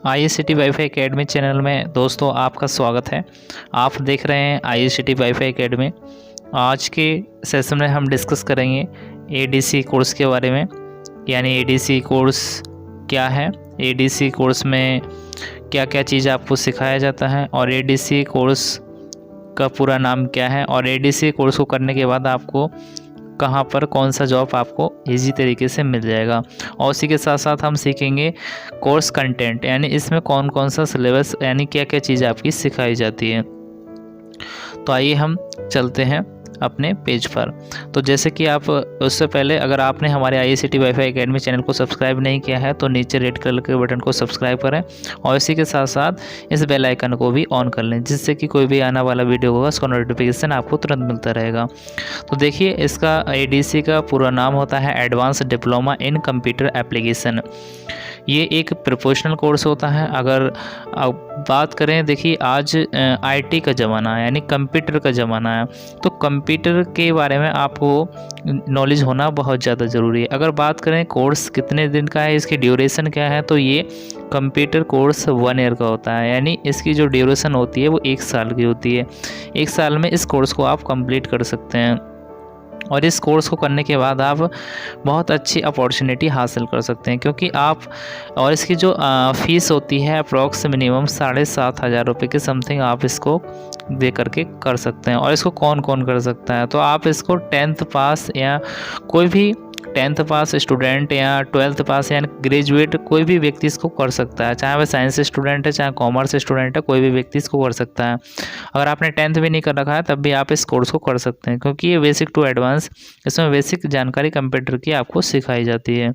IICT wifi academy channel में दोस्तों आपका स्वागत है। आप देख रहे हैं IICT वाईफाई एकेडमी। आज के सेशन में हम डिस्कस करेंगे ADC कोर्स के बारे में, यानी ADC कोर्स क्या है, ADC कोर्स में क्या क्या चीज़ आपको सिखाया जाता है और ADC कोर्स का पूरा नाम क्या है और ADC कोर्स को करने के बाद आपको कहाँ पर कौन सा जॉब आपको इजी तरीके से मिल जाएगा। और उसी के साथ साथ हम सीखेंगे कोर्स कंटेंट, यानी इसमें कौन कौन सा सिलेबस यानी क्या क्या चीज़ आपकी सिखाई जाती है। तो आइए हम चलते हैं अपने पेज पर। तो जैसे कि आप उससे पहले अगर आपने हमारे IICT वाईफाई एकेडमी चैनल को सब्सक्राइब नहीं किया है तो नीचे रेड कलर के बटन को सब्सक्राइब करें और इसी के साथ साथ इस बेल आइकन को भी ऑन कर लें, जिससे कि कोई भी आने वाला वीडियो होगा उसका नोटिफिकेशन आपको तुरंत मिलता रहेगा। तो देखिए, इसका ADC का पूरा नाम होता है advance diploma in computer application. ये एक प्रोफेशनल कोर्स होता है। अगर बात करें, देखिए आज IT का ज़माना है, यानी कंप्यूटर का ज़माना है, तो कंप्यूटर के बारे में आपको नॉलेज होना बहुत ज़्यादा ज़रूरी है। अगर बात करें कोर्स कितने दिन का है, इसकी ड्यूरेशन क्या है, तो ये कंप्यूटर कोर्स 1 ईयर का होता है, यानी इसकी जो ड्यूरेशन होती है वो 1 साल की होती है। 1 साल में इस कोर्स को आप कंप्लीट कर सकते हैं और इस कोर्स को करने के बाद आप बहुत अच्छी अपॉर्चुनिटी हासिल कर सकते हैं, क्योंकि आप और इसकी जो फ़ीस होती है अप्रॉक्स मिनिमम 7,500 रुपये के समथिंग आप इसको दे करके कर सकते हैं। और इसको कौन कौन कर सकता है, तो आप इसको 10th पास या कोई भी 10th पास स्टूडेंट या 12th पास या ग्रेजुएट कोई भी व्यक्ति इसको कर सकता है, चाहे वह साइंस स्टूडेंट है चाहे कॉमर्स स्टूडेंट है, कोई भी व्यक्ति इसको कर सकता है। अगर आपने 10th भी नहीं कर रखा है तब भी आप इस कोर्स को कर सकते हैं, क्योंकि ये बेसिक टू एडवांस, इसमें बेसिक जानकारी कंप्यूटर की आपको सिखाई जाती है।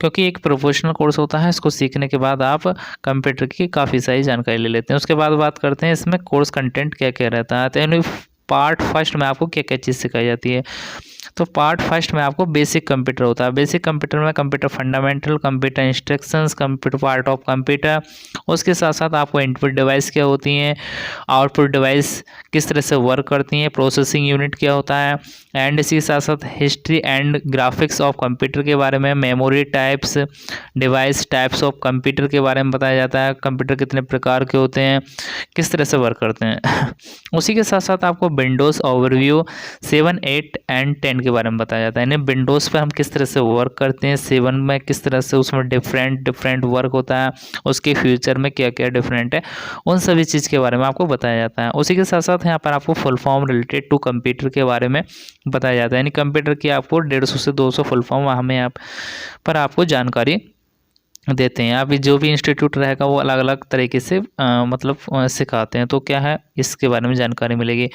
क्योंकि एक प्रोफेशनल कोर्स होता है, इसको सीखने के बाद आप कंप्यूटर की काफ़ी सारी जानकारी ले लेते हैं। उसके बाद बात करते हैं इसमें कोर्स कंटेंट क्या क्या रहता है। तो यानी पार्ट फर्स्ट में आपको क्या क्या चीज़ सिखाई जाती है। तो पार्ट फर्स्ट में आपको बेसिक कंप्यूटर होता है। बेसिक कंप्यूटर में computer fundamental, computer instructions, computer part of computer. उसके साथ साथ आपको इनपुट डिवाइस क्या होती हैं, आउटपुट डिवाइस किस तरह से वर्क करती हैं, प्रोसेसिंग यूनिट क्या होता है, एंड इसी के साथ साथ history and graphics of computer के बारे में, memory types, device types of computer के बारे में बताया जाता है, कंप्यूटर कितने प्रकार के होते हैं, किस तरह से वर्क करते हैं। उसी के साथ साथ आपको विंडोज़ ओवरव्यू 7, 8 एंड 10 के बारे में बताया जाता है, यानी विंडोज़ पे हम किस तरह से वर्क करते हैं, 7 में किस तरह से उसमें डिफरेंट वर्क होता है, उसके फ्यूचर में क्या क्या डिफरेंट है, उन सभी चीज़ के बारे में आपको बताया जाता है। उसी के साथ साथ यहाँ पर आपको full form related to computer के बारे में बताया जाता है, यानी कंप्यूटर की आपको 150 से 200 फुल फॉर्म हमें यहाँ पर आपको जानकारी देते हैं। अभी जो भी इंस्टीट्यूट रहेगा वो अलग अलग तरीके से सिखाते हैं, तो क्या है इसके बारे में जानकारी मिलेगी।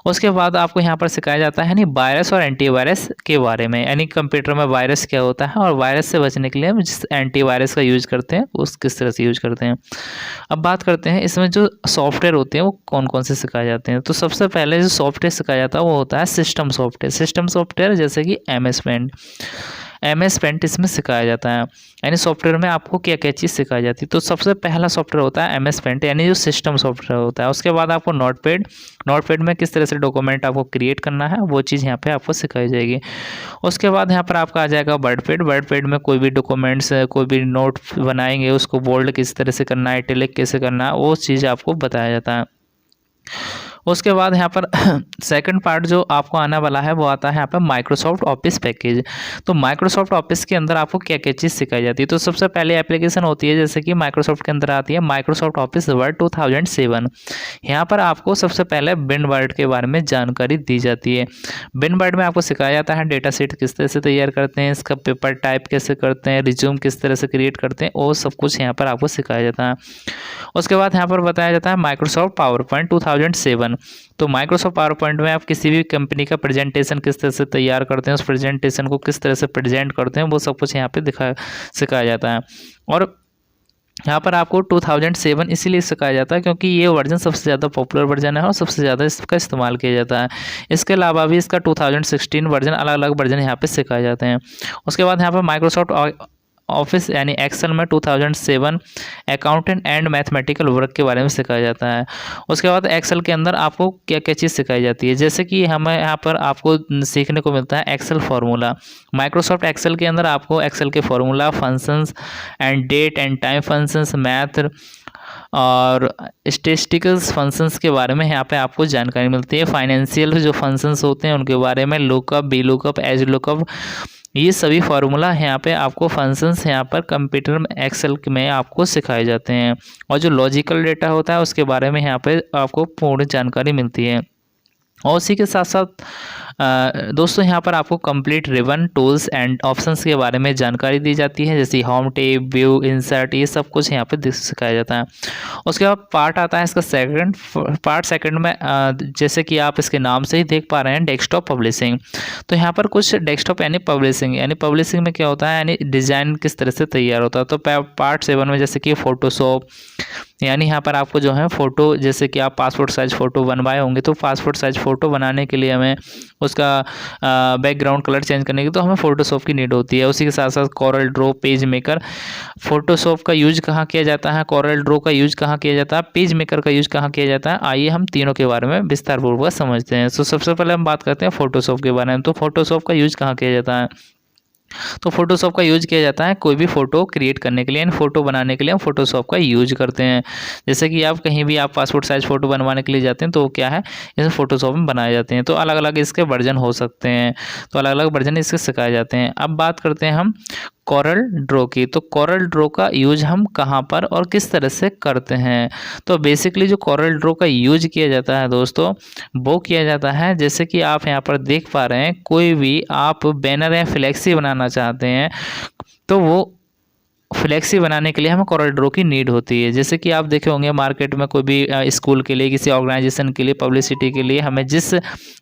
उसके बाद आपको यहाँ पर सिखाया जाता है यानी वायरस और एंटीवायरस के बारे में, यानी कंप्यूटर में वायरस क्या होता है और वायरस से बचने के लिए हम जिस एंटीवायरस का यूज़ करते हैं उस किस तरह से यूज करते हैं। अब बात करते हैं इसमें जो सॉफ्टवेयर होते हैं वो कौन कौन से सिखाए जाते हैं। तो सबसे पहले जो सॉफ्टवेयर सिखाया जाता है वो होता है सिस्टम सॉफ्टवेयर। सिस्टम सॉफ्टवेयर जैसे कि MS पेंट इसमें सिखाया जाता है, यानी सॉफ्टवेयर में आपको क्या क्या चीज़ सिखाई जाती है। तो सबसे पहला सॉफ्टवेयर होता है MS पेंट, यानी जो सिस्टम सॉफ्टवेयर होता है। उसके बाद आपको नोटपैड में किस तरह से डॉक्यूमेंट आपको क्रिएट करना है वो चीज़ यहाँ पे आपको सिखाई जाएगी। उसके बाद यहाँ पर आपका आ जाएगा वर्डपैड में कोई भी डॉक्यूमेंट्स कोई भी नोट बनाएंगे उसको बोल्ड किस तरह से करना है, इटैलिक कैसे करना है, वो चीज़ आपको बताया जाता है। उसके बाद यहाँ पर सेकंड पार्ट जो आपको आने वाला है वो आता है यहाँ पर माइक्रोसॉफ्ट ऑफिस पैकेज। तो माइक्रोसॉफ्ट ऑफिस के अंदर आपको क्या क्या चीज़ सिखाई जाती है। तो सबसे पहले एप्लीकेशन होती है जैसे कि माइक्रोसॉफ्ट के अंदर आती है माइक्रोसॉफ्ट ऑफिस वर्ड 2007। यहाँ पर आपको सबसे पहले बिन वर्ड के बारे में जानकारी दी जाती है। बिन वर्ड में आपको सिखाया जाता है डेटा शीट किस तरह से तैयार करते हैं, इसका पेपर टाइप कैसे करते हैं, रिज्यूम किस तरह से क्रिएट करते हैं, वो सब कुछ यहाँ पर आपको सिखाया जाता है। उसके बाद यहाँ पर बताया जाता है माइक्रोसॉफ्ट पावर पॉइंट 2007। तो माइक्रोसॉफ्ट पावर पॉइंट में आप किसी भी कंपनी का प्रेजेंटेशन किस तरह से तैयार करते हैं, उस प्रेजेंटेशन को किस तरह से प्रेजेंट करते हैं, वो सब कुछ यहाँ पे सिखाया जाता है। और यहाँ पर आपको 2007 इसीलिए सिखाया जाता है क्योंकि ये वर्जन सबसे ज़्यादा पॉपुलर वर्जन है और सबसे ज़्यादा इसका इस्तेमाल किया जाता है। इसके अलावा भी इसका 2016 वर्जन अलग अलग वर्जन यहाँ पे सिखाए जाते हैं। उसके बाद यहाँ पर माइक्रोसॉफ्ट ऑफिस यानी एक्सेल में 2007 अकाउंटेंट एंड मैथमेटिकल वर्क के बारे में सिखाया जाता है। उसके बाद एक्सेल के अंदर आपको क्या क्या चीज़ सिखाई जाती है, जैसे कि हमें यहाँ पर आपको सीखने को मिलता है एक्सेल फार्मूला। माइक्रोसॉफ्ट एक्सेल के अंदर आपको एक्सेल के formula, functions and date and time functions, math और स्टैटिस्टिकल्स फंक्शंस के बारे में यहाँ पे आपको जानकारी मिलती है। फाइनेंशियल जो फंक्शंस होते हैं उनके बारे में, lookup, V lookup, H lookup, ये सभी फार्मूला यहाँ पे आपको फंक्शंस यहाँ पर कंप्यूटर में एक्सेल में आपको सिखाए जाते हैं। और जो लॉजिकल डेटा होता है उसके बारे में यहाँ पे आपको पूर्ण जानकारी मिलती है। और उसी के साथ साथ दोस्तों यहाँ पर आपको complete ribbon, tools and options के बारे में जानकारी दी जाती है, जैसे होम टैब, व्यू, इंसर्ट, ये सब कुछ यहाँ पे सिखाया जाता है। उसके बाद पार्ट आता है इसका सेकंड। पार्ट सेकंड में जैसे कि आप इसके नाम से ही देख पा रहे हैं, डेस्कटॉप पब्लिशिंग। तो यहाँ पर कुछ डेस्कटॉप यानी पब्लिशिंग में क्या होता है, यानी डिज़ाइन किस तरह से तैयार होता है। तो पार्ट 7 में जैसे कि फोटोशॉप, यानी यहाँ पर आपको जो है फ़ोटो, जैसे कि आप पासपोर्ट साइज़ फ़ोटो बनवाए होंगे, तो पासपोर्ट साइज़ फ़ोटो बनाने के लिए हमें उसका बैकग्राउंड कलर चेंज करने की तो हमें फ़ोटोशॉप की नीड होती है। उसी के साथ साथ Corel draw, page maker. Photoshop का यूज कहाँ किया जाता है, कॉरल ड्रॉ का यूज कहाँ किया जाता है, पेज मेकर का यूज कहाँ किया जाता है, आइए हम तीनों के बारे में विस्तारपूर्वक समझते हैं। तो सबसे पहले हम बात करते हैं फ़ोटोशॉप के बारे में। तो फ़ोटोशॉप का यूज कहाँ किया जाता है, तो फोटोशॉप का यूज किया जाता है कोई भी फ़ोटो क्रिएट करने के लिए, यानी फ़ोटो बनाने के लिए हम फोटोशॉप का यूज करते हैं। जैसे कि आप कहीं भी आप पासपोर्ट साइज़ फ़ोटो बनवाने के लिए जाते हैं तो क्या है, इसे फ़ोटोशॉप में बनाए जाते हैं। तो अलग अलग इसके वर्जन हो सकते हैं, तो अलग अलग वर्जन इसके सिखाए जाते हैं। अब बात करते हैं हम कॉरल ड्रॉ की। तो कॉरल ड्रॉ का यूज हम कहाँ पर और किस तरह से करते हैं, तो बेसिकली जो कॉरल ड्रॉ का यूज किया जाता है दोस्तों, वो किया जाता है जैसे कि आप यहाँ पर देख पा रहे हैं, कोई भी आप बैनर या फ्लेक्सी बनाना चाहते हैं तो वो फ्लेक्सी बनाने के लिए हमें कॉरल ड्रॉ की नीड होती है। जैसे कि आप देखे होंगे मार्केट में कोई भी स्कूल के लिए, किसी ऑर्गेनाइजेशन के लिए, पब्लिसिटी के लिए हमें जिस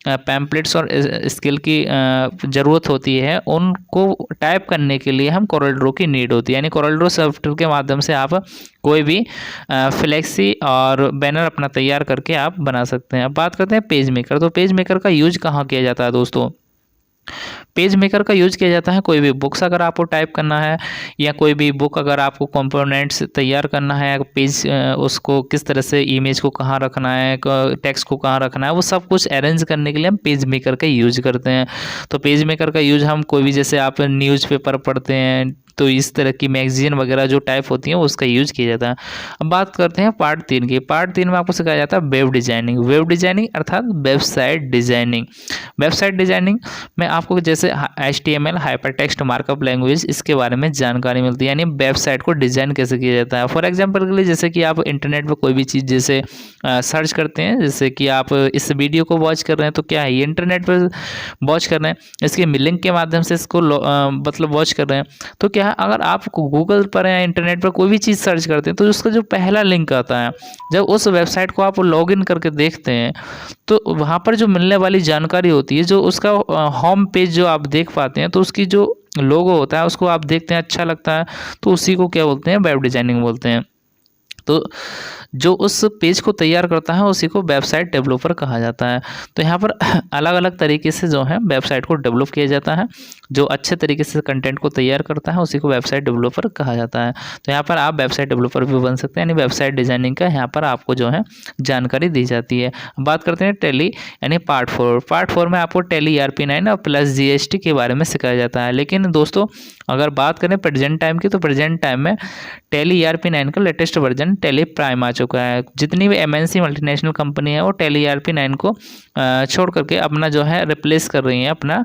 पैम्पलेट्स और स्किल की ज़रूरत होती है उनको टाइप करने के लिए हम कॉरल ड्रॉ की नीड होती है। यानी कॉरल ड्रॉ सॉफ्टवेयर के माध्यम से आप कोई भी फ्लेक्सी और बैनर अपना तैयार करके आप बना सकते हैं। अब बात करते हैं पेज मेकर। तो पेज मेकर का यूज कहाँ किया जाता है दोस्तों, पेज मेकर का यूज किया जाता है कोई भी बुक्स अगर आपको टाइप करना है, या कोई भी बुक अगर आपको कंपोनेंट्स तैयार करना है, पेज उसको किस तरह से, इमेज को कहाँ रखना है, टेक्स्ट को कहाँ रखना है, वो सब कुछ अरेंज करने के लिए हम पेज मेकर का यूज करते हैं। तो पेज मेकर का यूज हम कोई भी, जैसे आप न्यूज़पेपर पढ़ते हैं तो इस तरह की मैगजीन वगैरह जो टाइप होती हैं उसका यूज किया जाता है। अब बात करते हैं पार्ट 3 की। पार्ट 3 में आपको सिखाया जाता है वेब डिजाइनिंग। वेब डिजाइनिंग अर्थात वेबसाइट डिजाइनिंग। वेबसाइट डिजाइनिंग में आपको जैसे HTML, hyper text markup language, इसके बारे में जानकारी मिलती है, यानी वेबसाइट को डिज़ाइन कैसे किया जाता है। फॉर एग्जांपल के लिए जैसे कि आप इंटरनेट पर कोई भी चीज़ जैसे सर्च करते हैं, जैसे कि आप इस वीडियो को वॉच कर रहे हैं तो क्या है, ये इंटरनेट पर वॉच कर रहे हैं, इसके लिंक के माध्यम से इसको मतलब वॉच कर रहे हैं। तो क्या है, अगर आप गूगल पर या इंटरनेट पर कोई भी चीज़ सर्च करते हैं तो उसका जो पहला लिंक आता है, जब उस वेबसाइट को आप लॉगिन करके देखते हैं तो वहाँ पर जो मिलने वाली जानकारी होती है, जो उसका होम पेज जो आप देख पाते हैं, तो उसकी जो लोगो होता है उसको आप देखते हैं, अच्छा लगता है, तो उसी को क्या बोलते हैं, वेब डिजाइनिंग बोलते हैं। तो जो उस पेज को तैयार करता है उसी को वेबसाइट डेवलपर कहा जाता है। तो यहाँ पर अलग अलग तरीके से जो है वेबसाइट को डेवलप किया जाता है। जो अच्छे तरीके से कंटेंट को तैयार करता है उसी को वेबसाइट डेवलपर कहा जाता है। तो यहाँ पर आप वेबसाइट डेवलपर भी बन सकते हैं, यानी वेबसाइट डिजाइनिंग का यहाँ पर आपको जो है जानकारी दी जाती है। बात करते हैं टैली यानी पार्ट 4। पार्ट 4 में आपको टैली ERP9 और प्लस GST के बारे में सिखाया जाता है। लेकिन दोस्तों अगर बात करें प्रेजेंट टाइम की, तो प्रेजेंट टाइम में टैली ERP9 का लेटेस्ट वर्जन टैली प्राइम आ चुका है। जितनी भी MNC मल्टीनेशनल कंपनी है वो टैली ERP9 को छोड़ करके अपना जो है रिप्लेस कर रही हैं अपना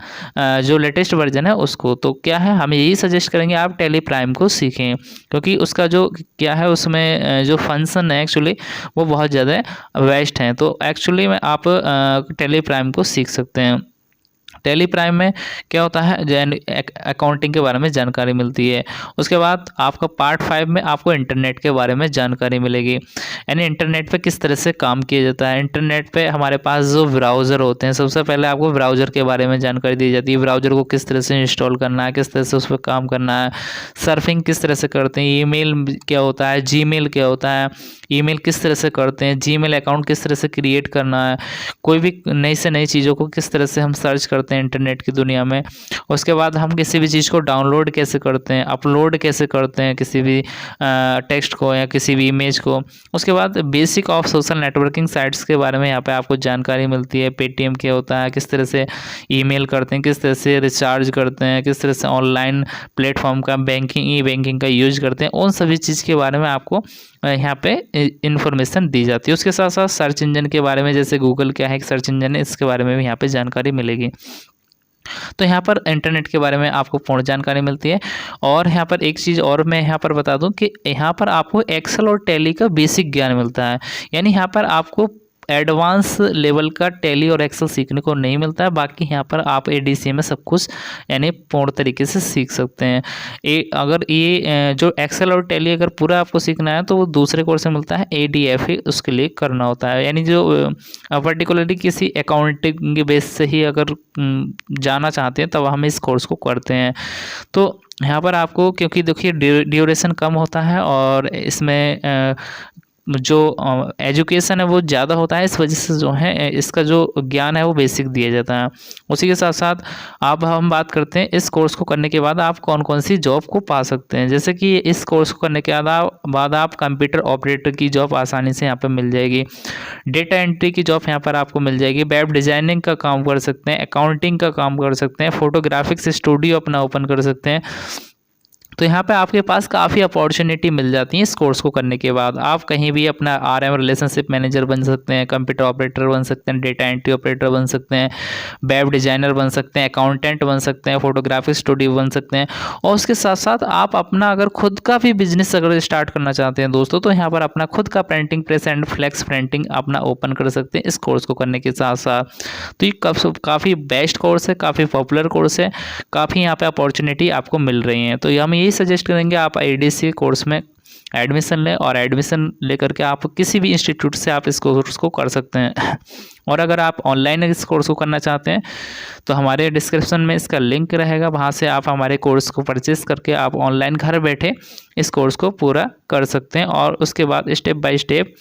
जो लेटेस्ट वर्जन है उसको। तो क्या है, हम यही सजेस्ट करेंगे आप टैली प्राइम को सीखें, क्योंकि उसका जो क्या है उसमें जो फंक्शन है एक्चुअली वो बहुत ज़्यादा बेस्ट हैं। तो एक्चुअली में आप टैली प्राइम को सीख सकते हैं। टैली प्राइम में क्या होता है, अकाउंटिंग के बारे में जानकारी मिलती है। उसके बाद आपका पार्ट 5 में आपको इंटरनेट के बारे में जानकारी मिलेगी, यानी इंटरनेट पे किस तरह से काम किया जाता है। इंटरनेट पे हमारे पास जो ब्राउज़र होते हैं, सबसे पहले आपको ब्राउज़र के बारे में जानकारी दी जाती है। ब्राउज़र को किस तरह से इंस्टॉल करना है, किस तरह से उस पर काम करना है, सर्फिंग किस तरह से करते हैं, ईमेल क्या होता है, जीमेल क्या होता है, ईमेल किस तरह से करते हैं, जीमेल अकाउंट किस तरह से क्रिएट करना है, कोई भी नई से नई चीज़ों को किस तरह से हम सर्च करते करते हैं इंटरनेट की दुनिया में। उसके बाद हम किसी भी चीज़ को डाउनलोड कैसे करते हैं, अपलोड कैसे करते हैं किसी भी टेक्स्ट को या किसी भी इमेज को। उसके बाद basic of social networking sites के बारे में यहाँ पे आपको जानकारी मिलती है। पेटीएम क्या होता है, किस तरह से ईमेल करते हैं, किस तरह से रिचार्ज करते हैं, किस तरह से ऑनलाइन प्लेटफॉर्म का बैंकिंग ई बैंकिंग का यूज करते हैं, उन सभी चीज़ के बारे में आपको यहाँ पे इंफॉर्मेशन दी जाती है। उसके साथ साथ सर्च इंजन के बारे में, जैसे गूगल क्या है एक सर्च इंजन है, इसके बारे में भी यहाँ पे जानकारी मिलेगी। तो यहाँ पर इंटरनेट के बारे में आपको पूर्ण जानकारी मिलती है। और यहाँ पर एक चीज़ और मैं यहाँ पर बता दूँ कि यहाँ पर आपको एक्सेल और टैली का बेसिक ज्ञान मिलता है। यानी यहाँ पर आपको एडवांस लेवल का टैली और एक्सेल सीखने को नहीं मिलता है। बाकी यहाँ पर आप एडीसी में सब कुछ यानी पूर्ण तरीके से सीख सकते हैं। अगर ये जो एक्सेल और टैली अगर पूरा आपको सीखना है तो वो दूसरे कोर्स में मिलता है, ADFA उसके लिए करना होता है। यानी जो पर्टिकुलरली किसी अकाउंटिंग के बेस से ही अगर जाना चाहते हैं तब हम इस कोर्स को करते हैं। तो यहाँ पर आपको क्योंकि देखिए ड्यूरेशन कम होता है और इसमें जो एजुकेशन है वो ज़्यादा होता है, इस वजह से जो है इसका जो ज्ञान है वो बेसिक दिया जाता है। उसी के साथ साथ अब हम बात करते हैं इस कोर्स को करने के बाद आप कौन कौन सी जॉब को पा सकते हैं। जैसे कि इस कोर्स को करने के बाद आप कंप्यूटर ऑपरेटर की जॉब आसानी से यहाँ पर मिल जाएगी, डेटा एंट्री की जॉब यहाँ पर आपको मिल जाएगी, वेब डिज़ाइनिंग का काम कर सकते हैं, अकाउंटिंग का काम कर सकते हैं, फोटोग्राफिक्स स्टूडियो अपना ओपन कर सकते हैं। तो यहाँ पे आपके पास काफ़ी अपॉर्चुनिटी मिल जाती है इस कोर्स को करने के बाद। आप कहीं भी अपना RM रिलेशनशिप मैनेजर बन सकते हैं, कंप्यूटर ऑपरेटर बन सकते हैं, डेटा एंट्री ऑपरेटर बन सकते हैं, वेब डिज़ाइनर बन सकते हैं, अकाउंटेंट बन सकते हैं, फोटोग्राफिक स्टूडियो बन सकते हैं। और उसके साथ साथ आप अपना अगर खुद का भी बिजनेस अगर स्टार्ट करना चाहते हैं दोस्तों, तो यहाँ पर अपना खुद का printing press and flex printing अपना ओपन कर सकते हैं इस कोर्स को करने के साथ साथ। तो ये काफ़ी बेस्ट कोर्स है, काफ़ी पॉपुलर कोर्स है, काफ़ी यहाँ पर अपॉर्चुनिटी आपको मिल रही है। तो हम यही सजेस्ट करेंगे आप ADC कोर्स में एडमिशन लें और एडमिशन लेकर के आप किसी भी इंस्टीट्यूट से आप इस कोर्स को कर सकते हैं। और अगर आप ऑनलाइन इस कोर्स को करना चाहते हैं तो हमारे डिस्क्रिप्शन में इसका लिंक रहेगा, वहाँ से आप हमारे कोर्स को परचेस करके आप ऑनलाइन घर बैठे इस कोर्स को पूरा कर सकते हैं। और उसके बाद स्टेप बाय स्टेप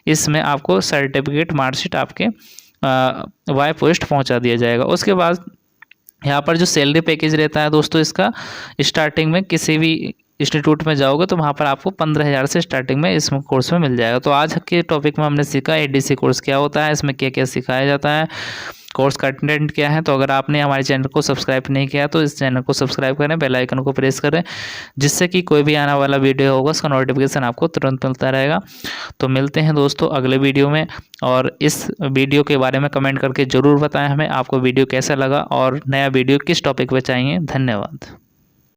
इसमें आपको सर्टिफिकेट मार्कशीट आपके बाय पोस्ट पहुँचा दिया जाएगा। उसके बाद यहाँ पर जो सैलरी पैकेज रहता है दोस्तों, इसका स्टार्टिंग में किसी भी इंस्टीट्यूट में जाओगे तो वहाँ पर आपको 15,000 से स्टार्टिंग में इस कोर्स में मिल जाएगा। तो आज के टॉपिक में हमने सीखा ADC कोर्स क्या होता है, इसमें क्या क्या सिखाया जाता है, कोर्स कंटेंट क्या है। तो अगर आपने हमारे चैनल को सब्सक्राइब नहीं किया तो इस चैनल को सब्सक्राइब करें, बेल आइकन को प्रेस करें, जिससे कि कोई भी आने वाला वीडियो होगा उसका नोटिफिकेशन आपको तुरंत मिलता रहेगा। तो मिलते हैं दोस्तों अगले वीडियो में, और इस वीडियो के बारे में कमेंट करके ज़रूर बताएं हमें आपको वीडियो कैसा लगा और नया वीडियो किस टॉपिक पर चाहिए। धन्यवाद।